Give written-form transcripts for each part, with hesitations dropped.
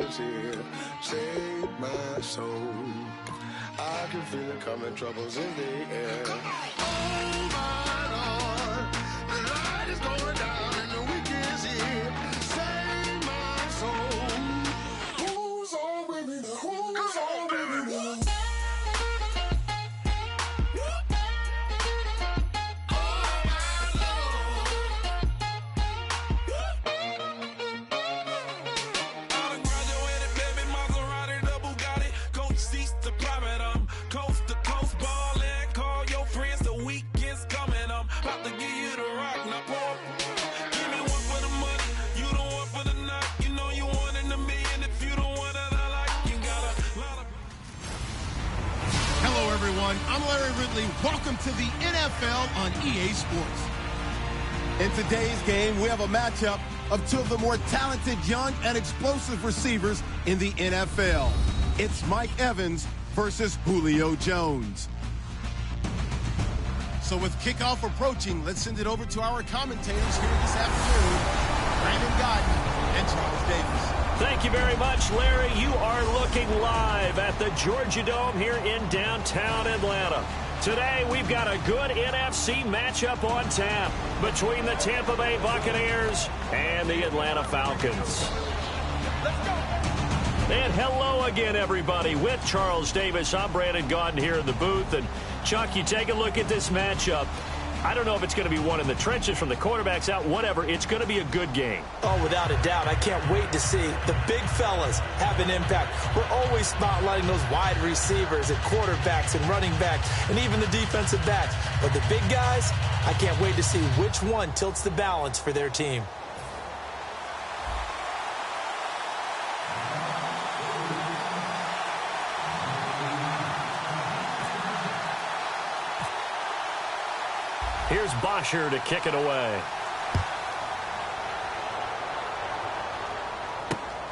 is here. Save my soul. I can feel it coming, troubles in the air. Oh my Lord, the light is going down and the week is here. Save my soul. Who's on with me now? Who's on with me now? I'm Larry Ridley. Welcome to the NFL on EA Sports. In today's game, we have a matchup of two of the more talented, young, and explosive receivers in the NFL. It's Mike Evans versus Julio Jones. So with kickoff approaching, let's send it over to our commentators here this afternoon, Brandon Godden and Charles Davis. Thank you very much, Larry. You are looking live at the Georgia Dome here in downtown Atlanta. Today, we've got a good NFC matchup on tap between the Tampa Bay Buccaneers and the Atlanta Falcons. And hello again, everybody. With Charles Davis, I'm Brandon Gaudin here in the booth. And, Chuck, you take a look at this matchup. I don't know if it's going to be one in the trenches from the quarterbacks out, whatever. It's going to be a good game. Oh, without a doubt. I can't wait to see the big fellas have an impact. We're always spotlighting those wide receivers and quarterbacks and running backs and even the defensive backs. But the big guys, I can't wait to see which one tilts the balance for their team. Here's Bosher to kick it away.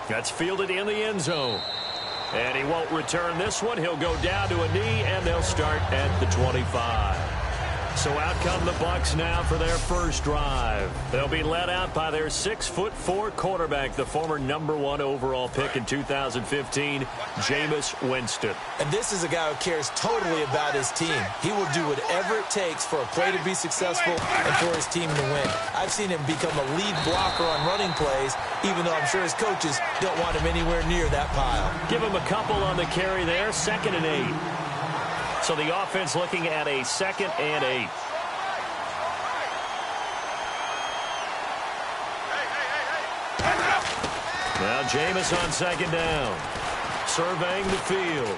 That's fielded in the end zone. And he won't return this one. He'll go down to a knee, and they'll start at the 25. So out come the Bucs now for their first drive. They'll be led out by their 6'4" quarterback, the former #1 overall pick in 2015, Jameis Winston. And this is a guy who cares totally about his team. He will do whatever it takes for a play to be successful and for his team to win. I've seen him become a lead blocker on running plays, even though I'm sure his coaches don't want him anywhere near that pile. Give him a couple on the carry there, 2nd and 8. So the offense looking at a 2nd and 8. Now Jameis on 2nd down. Surveying the field.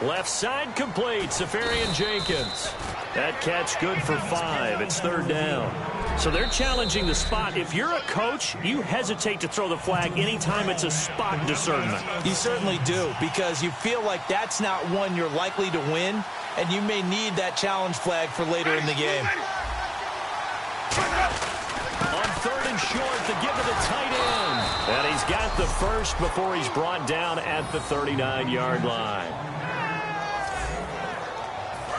Left side complete. Safarian Jenkins. That catch good for 5. It's 3rd down. So they're challenging the spot. If you're a coach, you hesitate to throw the flag anytime it's a spot discernment. You certainly do, because you feel like that's not one you're likely to win, and you may need that challenge flag for later in the game. On 3rd and short, the give to the tight end. And he's got the first before he's brought down at the 39-yard line.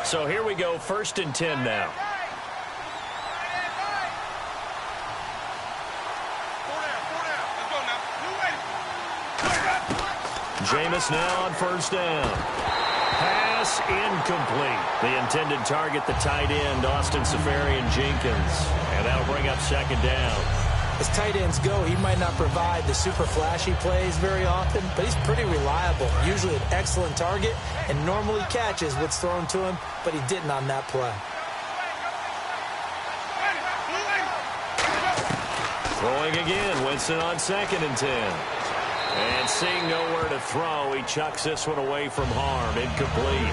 So here we go, 1st and 10 now. Jameis now on 1st down. Pass incomplete. The intended target, the tight end, Austin Safarian Jenkins. And that'll bring up 2nd down. As tight ends go, he might not provide the super flashy plays very often, but he's pretty reliable. Usually an excellent target and normally catches what's thrown to him, but he didn't on that play. Throwing again, Winston on 2nd and 10. And seeing nowhere to throw, he chucks this one away from harm. Incomplete.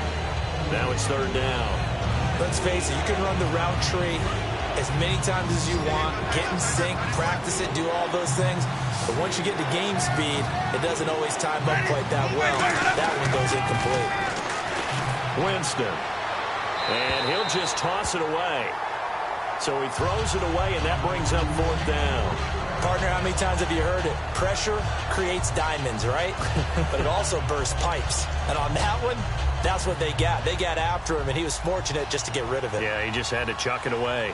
Now it's 3rd down. Let's face it, you can run the route tree as many times as you want, get in sync, practice it, do all those things. But once you get to game speed, it doesn't always time up quite that well. That one goes incomplete. Winston. And he'll just toss it away. So he throws it away, and that brings up 4th down. Partner, how many times have you heard it? Pressure creates diamonds, right? But it also bursts pipes. And on that one, that's what they got. They got after him, and he was fortunate just to get rid of it. Yeah, he just had to chuck it away.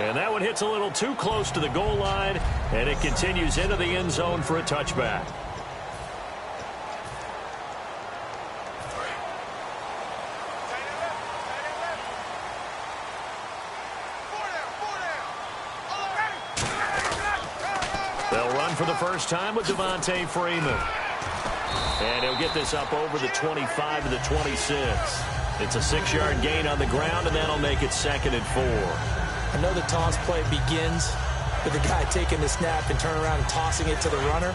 And that one hits a little too close to the goal line, and it continues into the end zone for a touchback. They'll run for the first time with Devontae Freeman. And he'll get this up over the 25 to the 26. It's a 6-yard gain on the ground, and that'll make it 2nd and 4. I know the toss play begins with the guy taking the snap and turning around and tossing it to the runner.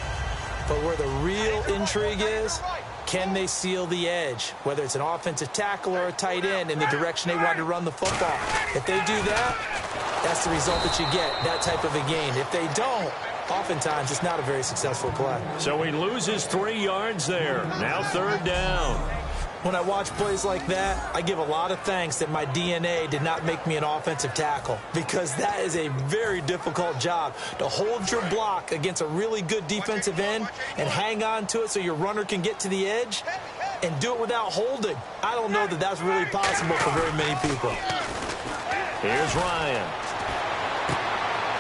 But where the real intrigue is, can they seal the edge, whether it's an offensive tackle or a tight end, in the direction they want to run the football? If they do that, that's the result that you get, that type of a gain. If they don't, oftentimes it's not a very successful play. So he loses 3 yards there. Now 3rd down. When I watch plays like that, I give a lot of thanks that my DNA did not make me an offensive tackle, because that is a very difficult job, to hold your block against a really good defensive end and hang on to it so your runner can get to the edge and do it without holding. I don't know that that's really possible for very many people. Here's Ryan.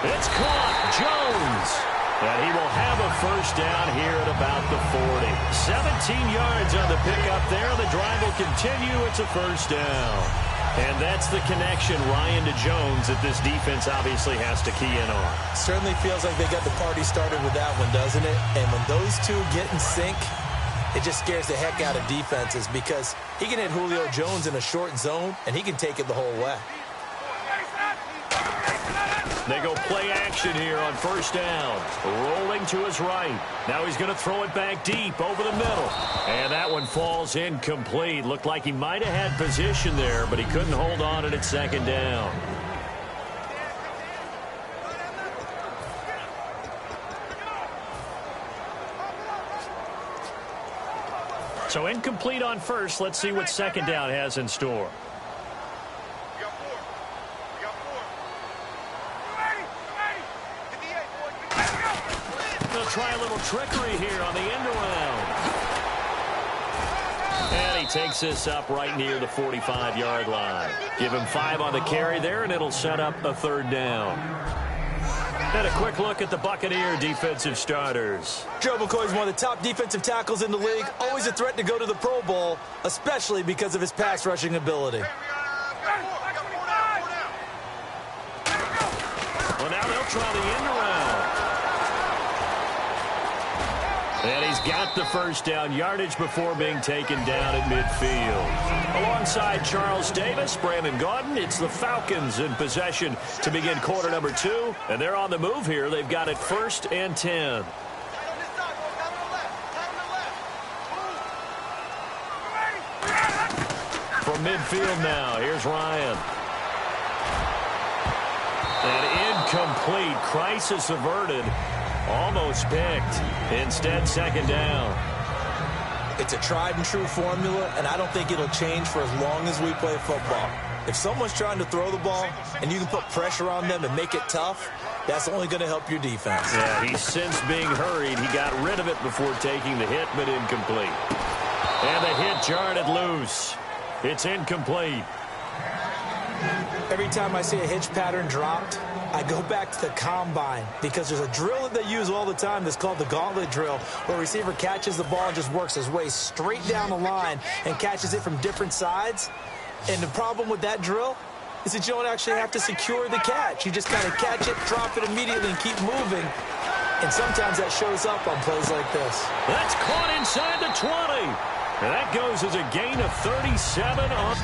It's caught. Jones. And he will have a first down here at about the 40. 17 yards on the pickup there. The drive will continue. It's a first down. And that's the connection, Ryan to Jones, that this defense obviously has to key in on. Certainly feels like they got the party started with that one, doesn't it? And when those two get in sync, it just scares the heck out of defenses, because he can hit Julio Jones in a short zone, and he can take it the whole way. They go play action here on first down. Rolling to his right. Now he's going to throw it back deep over the middle. And that one falls incomplete. Looked like he might have had position there, but he couldn't hold on at 2nd down. So incomplete on first. Let's see what 2nd down has in store. Try a little trickery here on the end around. And he takes this up right near the 45-yard line. Give him 5 on the carry there, and it'll set up a 3rd down. And a quick look at the Buccaneer defensive starters. Joe McCoy is one of the top defensive tackles in the league. Always a threat to go to the Pro Bowl, especially because of his pass rushing ability. Well, now they'll try the end around. And he's got the first down, yardage before being taken down at midfield. Alongside Charles Davis, Brandon Gaudin, it's the Falcons in possession to begin quarter number 2. And they're on the move here. They've got it 1st and 10. From midfield now, here's Ryan. And incomplete. Crisis averted. Almost picked. Instead, 2nd down. It's a tried and true formula, and I don't think it'll change for as long as we play football. If someone's trying to throw the ball and you can put pressure on them and make it tough, that's only going to help your defense. Yeah, he's since being hurried. He got rid of it before taking the hit, but incomplete. And the hit jarred it loose. It's incomplete. Every time I see a hitch pattern dropped, I go back to the combine, because there's a drill that they use all the time that's called the gauntlet drill, where a receiver catches the ball and just works his way straight down the line and catches it from different sides. And the problem with that drill is that you don't actually have to secure the catch. You just kind of catch it, drop it immediately, and keep moving. And sometimes that shows up on plays like this. That's caught inside the 20. And that goes as a gain of 37 on...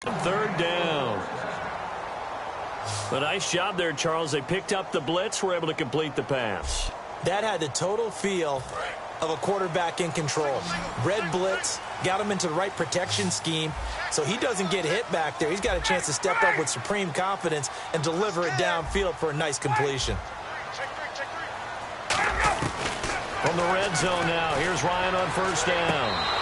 Third down. A nice job there, Charles. They picked up the blitz, were able to complete the pass. That had the total feel of a quarterback in control. Red blitz, got him into the right protection scheme, so he doesn't get hit back there. He's got a chance to step up with supreme confidence and deliver it downfield for a nice completion. From the red zone now, here's Ryan on first down.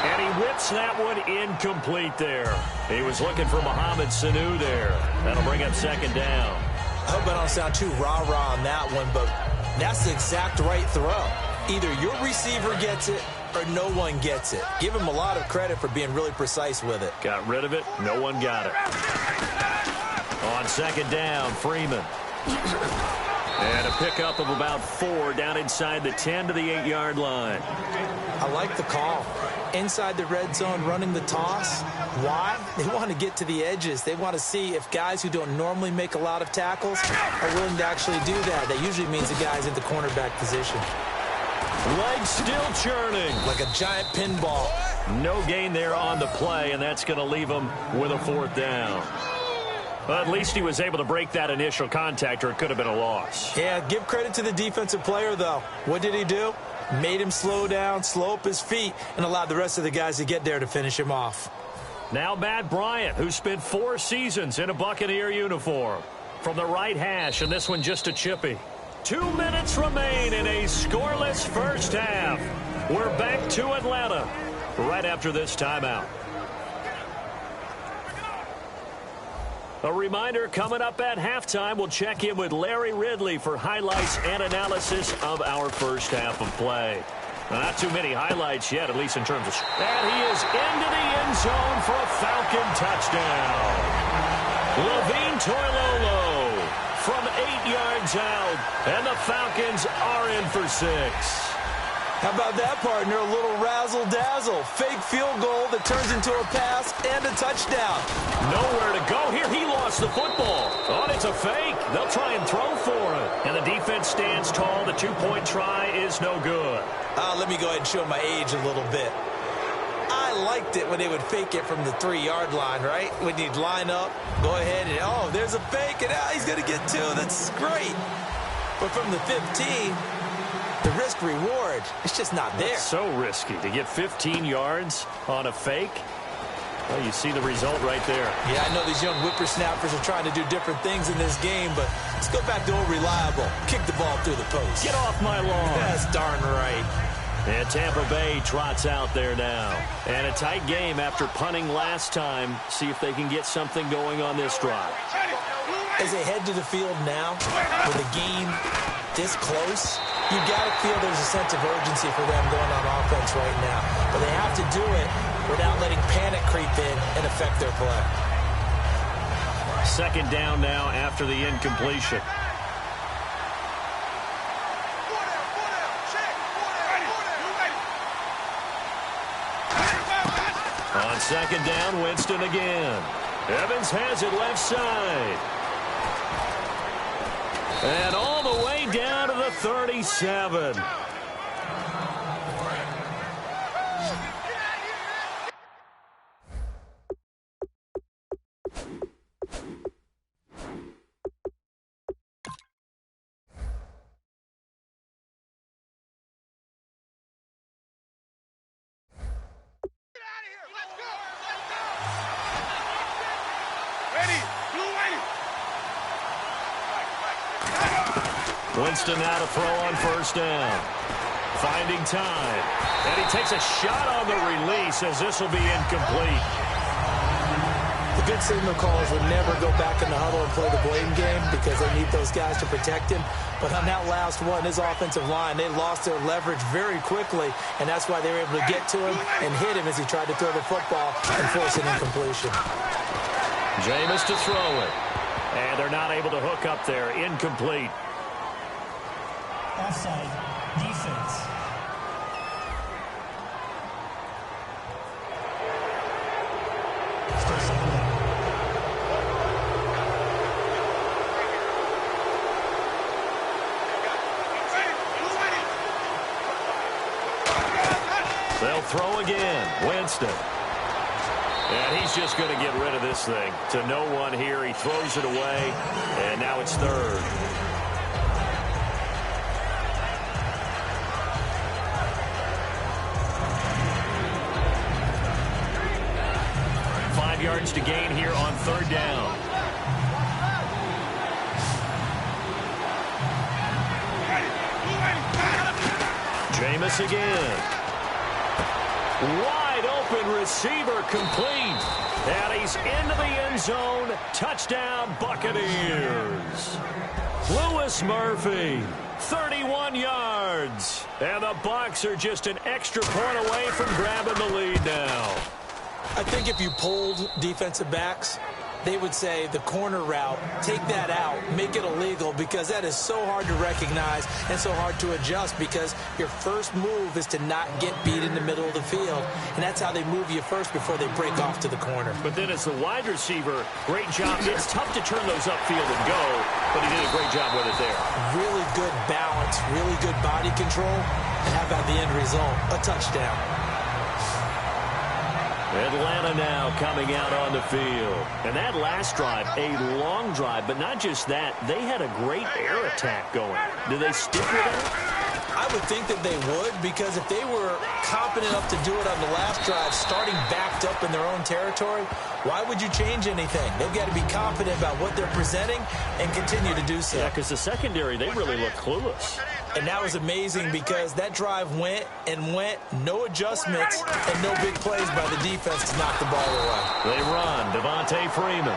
And he whips that one incomplete there. He was looking for Mohamed Sanu there. That'll bring up second down. I hope I don't sound too rah-rah on that one, but that's the exact right throw. Either your receiver gets it or no one gets it. Give him a lot of credit for being really precise with it. Got rid of it. No one got it. On second down, Freeman. And a pickup of about 4 down inside the 10 to the 8-yard line. I like the call. Inside the red zone, running the toss. Why? They want to get to the edges. They want to see if guys who don't normally make a lot of tackles are willing to actually do that. That usually means the guy's in the cornerback position. Legs still churning. Like a giant pinball. No gain there on the play, and that's going to leave him with a 4th down. But at least he was able to break that initial contact, or it could have been a loss. Yeah, give credit to the defensive player, though. What did he do? Made him slow down, slow up his feet, and allowed the rest of the guys to get there to finish him off. Now Matt Bryant, who spent 4 seasons in a Buccaneer uniform. From the right hash, and this one just a chippy. 2 minutes remain in a scoreless first half. We're back to Atlanta right after this timeout. A reminder, coming up at halftime, we'll check in with Larry Ridley for highlights and analysis of our first half of play. Not too many highlights yet, at least in terms of... And he is into the end zone for a Falcon touchdown. Levine Toilolo from 8 yards out, and the Falcons are in for 6. How about that, partner? A little razzle-dazzle. Fake field goal that turns into a pass and a touchdown. Nowhere to go here. He lost the football. Oh, it's a fake. They'll try and throw for him. And the defense stands tall. The 2-point try is no good. Let me go ahead and show my age a little bit. I liked it when they would fake it from the 3-yard line, right? When you'd line up, go ahead and, oh, there's a fake, and he's going to get 2. That's great. But from the 15... the risk-reward, it's just not there. It's so risky to get 15 yards on a fake. Well, you see the result right there. Yeah, I know these young whippersnappers are trying to do different things in this game, but let's go back to old reliable. Kick the ball through the post. Get off my lawn. That's darn right. And Tampa Bay trots out there now. And a tight game after punting last time. See if they can get something going on this drive. As they head to the field now, with the game this close, you got to feel there's a sense of urgency for them going on offense right now. But they have to do it without letting panic creep in and affect their play. Second down now after the incompletion. On second down, Winston again. Evans has it left side. And all the way down to the 37. Winston now to throw on first down. Finding time. And he takes a shot on the release as this will be incomplete. The good signal callers would never go back in the huddle and play the blame game because they need those guys to protect him. But on that last one, his offensive line, they lost their leverage very quickly, and that's why they were able to get to him and hit him as he tried to throw the football and force an incompletion. Jameis to throw it. And they're not able to hook up there. Incomplete. Offside, defense. Still second down. They'll throw again. Winston. And he's just going to get rid of this thing. To no one here. He throws it away. And now it's third. Yards to gain here on third down. Jameis again. Wide open receiver complete. And he's into the end zone. Touchdown Buccaneers. Lewis Murphy, 31 yards. And the Bucs are just an extra point away from grabbing the lead now. I think if you polled defensive backs, they would say the corner route, take that out, make it illegal, because that is so hard to recognize and so hard to adjust, because your first move is to not get beat in the middle of the field, and that's how they move you first before they break off to the corner. But then as the wide receiver, great job. It's tough to turn those upfield and go, but he did a great job with it there. Really good balance, really good body control, and how about the end result? A touchdown. Atlanta now coming out on the field. And that last drive, a long drive, but not just that. They had a great air attack going. Do they stick with it? I would think that they would, because if they were competent enough to do it on the last drive, starting backed up in their own territory, why would you change anything? They've got to be confident about what they're presenting and continue to do so. Yeah, because the secondary, they really look clueless. And that was amazing, because that drive went and went, no adjustments, and no big plays by the defense to knock the ball away. They run. Devontae Freeman.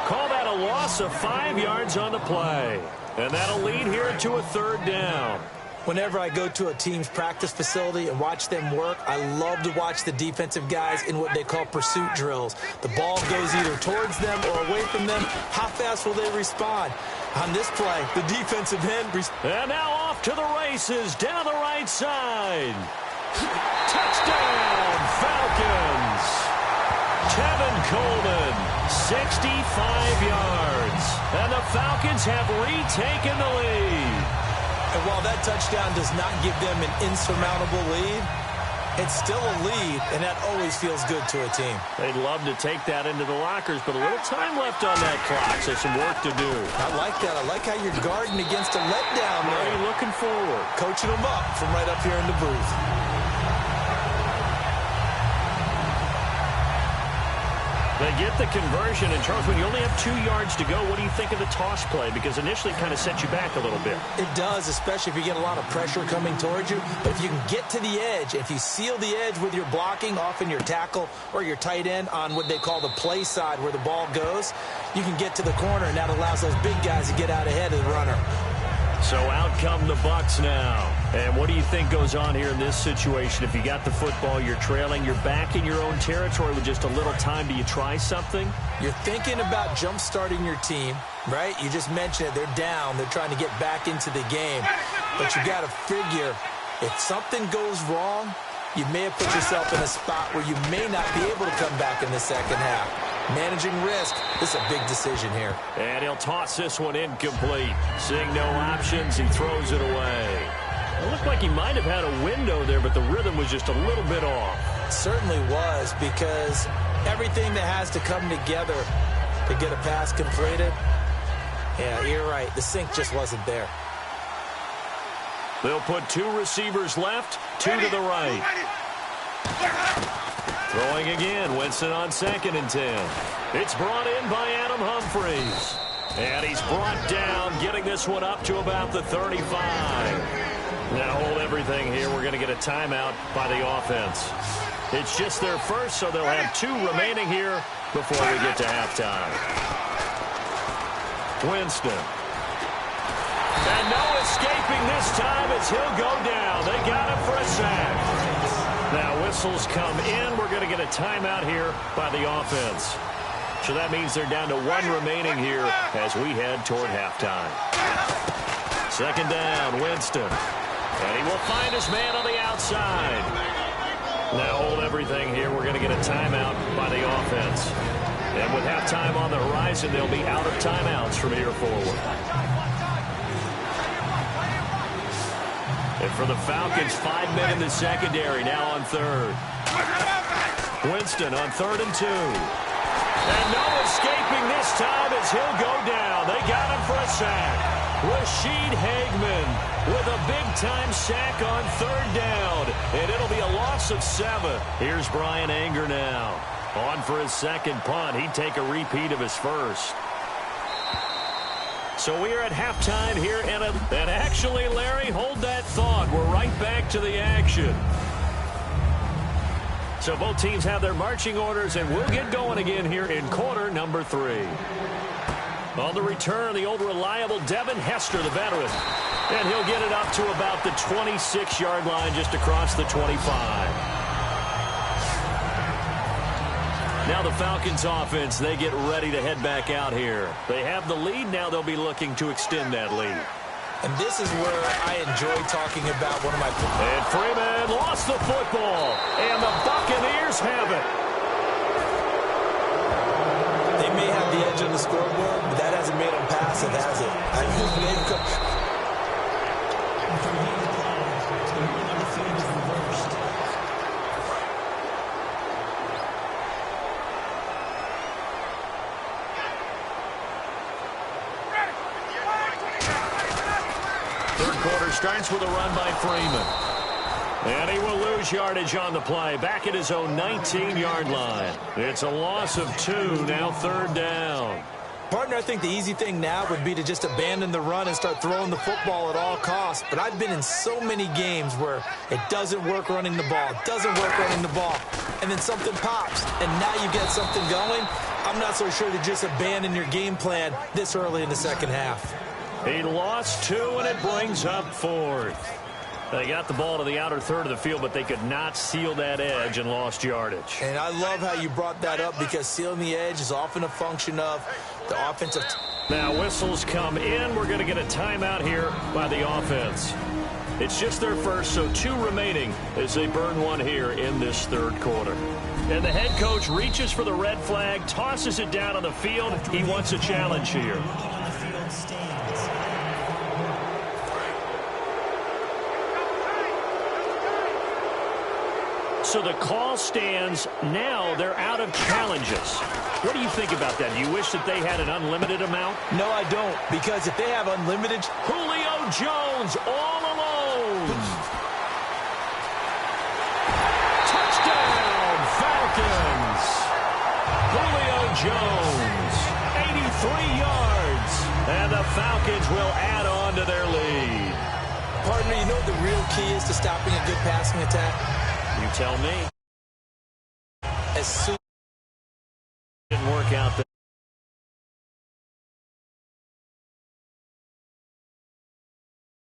Call that a loss of 5 yards on the play. And that'll lead here to a third down. Whenever I go to a team's practice facility and watch them work, I love to watch the defensive guys in what they call pursuit drills. The ball goes either towards them or away from them. How fast will they respond? On this play, the defensive end... And now off to the races down the right side. Touchdown, Falcons. Tevin Coleman, 65 yards. And the Falcons have retaken the lead. And while that touchdown does not give them an insurmountable lead, it's still a lead, and that always feels good to a team. They'd love to take that into the lockers, but a little time left on that clock, so some work to do. I like that. I like how you're guarding against a letdown there. Are you looking forward? Coaching them up from right up here in the booth. They get the conversion, and Charles, when you only have 2 yards to go, what do you think of the toss play? Because initially it kind of sets you back a little bit. It does, especially if you get a lot of pressure coming towards you. But if you can get to the edge, if you seal the edge with your blocking, often your tackle or your tight end on what they call the play side where the ball goes, you can get to the corner, and that allows those big guys to get out ahead of the runner. So out come the Bucs now. And what do you think goes on here in this situation? If you got the football, you're trailing, you're back in your own territory with just a little time. Do you try something? You're thinking about jump-starting your team, right? You just mentioned it. They're down. They're trying to get back into the game. But you got to figure, if something goes wrong, you may have put yourself in a spot where you may not be able to come back in the second half. Managing risk, this is a big decision here. And he'll toss this one incomplete. Seeing no options, he throws it away. It looked like he might have had a window there, but the rhythm was just a little bit off. It certainly was, because everything that has to come together to get a pass completed, yeah, you're right. The sync just wasn't there. They'll put 2 receivers left, 2 to the right. Throwing again, Winston on 2nd and 10. It's brought in by Adam Humphries. And he's brought down, getting this one up to about the 35. Now hold everything here. We're going to get a timeout by the offense. It's just their first, so they'll have 2 remaining here before we get to halftime. Winston. And no escaping this time as he'll go down. They got him for a sack. Now whistles come in. We're going to get a timeout here by the offense. So that means they're down to 1 remaining here as we head toward halftime. 2nd down, Winston. And he will find his man on the outside. Now hold everything here. We're going to get a timeout by the offense. And with halftime on the horizon, they'll be out of timeouts from here forward. And for the Falcons, 5 men in the secondary, now on 3rd. Winston on 3rd and 2. And no escaping this time as he'll go down. They got him for a sack. Rashid Hageman with a big-time sack on 3rd down. And it'll be a loss of 7. Here's Brian Anger now. On for his second punt. He'd take a repeat of his first. So we are at halftime here. And actually, Larry, hold that thought. We're right back to the action. So both teams have their marching orders, and we'll get going again here in quarter number 3. On the return, the old reliable Devin Hester, the veteran. And he'll get it up to about the 26-yard line, just across the 25. Now the Falcons offense, they get ready to head back out here. They have the lead. Now they'll be looking to extend that lead. And this is where I enjoy talking about one of my... And Freeman lost the football. And the Buccaneers have it. They may have the edge on the scoreboard, but that hasn't made them passive, has it? Third quarter starts with a run by Freeman. And he will lose yardage on the play. Back at his own 19-yard line. It's a loss of 2, now 3rd down. Partner, I think the easy thing now would be to just abandon the run and start throwing the football at all costs. But I've been in so many games where it doesn't work running the ball. It doesn't work running the ball. And then something pops, and now you get something going. I'm not so sure to just abandon your game plan this early in the second half. He lost 2, and it brings up 4th. They got the ball to the outer third of the field, but they could not seal that edge and lost yardage. And I love how you brought that up, because sealing the edge is often a function of the offensive. Now whistles come in. We're going to get a timeout here by the offense. It's just their first, so 2 remaining as they burn one here in this third quarter. And the head coach reaches for the red flag, tosses it down on the field. He wants a challenge here. So the call stands. Now they're out of challenges. What do you think about that? Do you wish that they had an unlimited amount? No, I don't, because if they have unlimited... Julio Jones all alone. Touchdown, Falcons. Julio Jones, 83 yards. And the Falcons will add on to their lead. Partner, you know what the real key is to stopping a good passing attack? You tell me. As soon didn't work out there.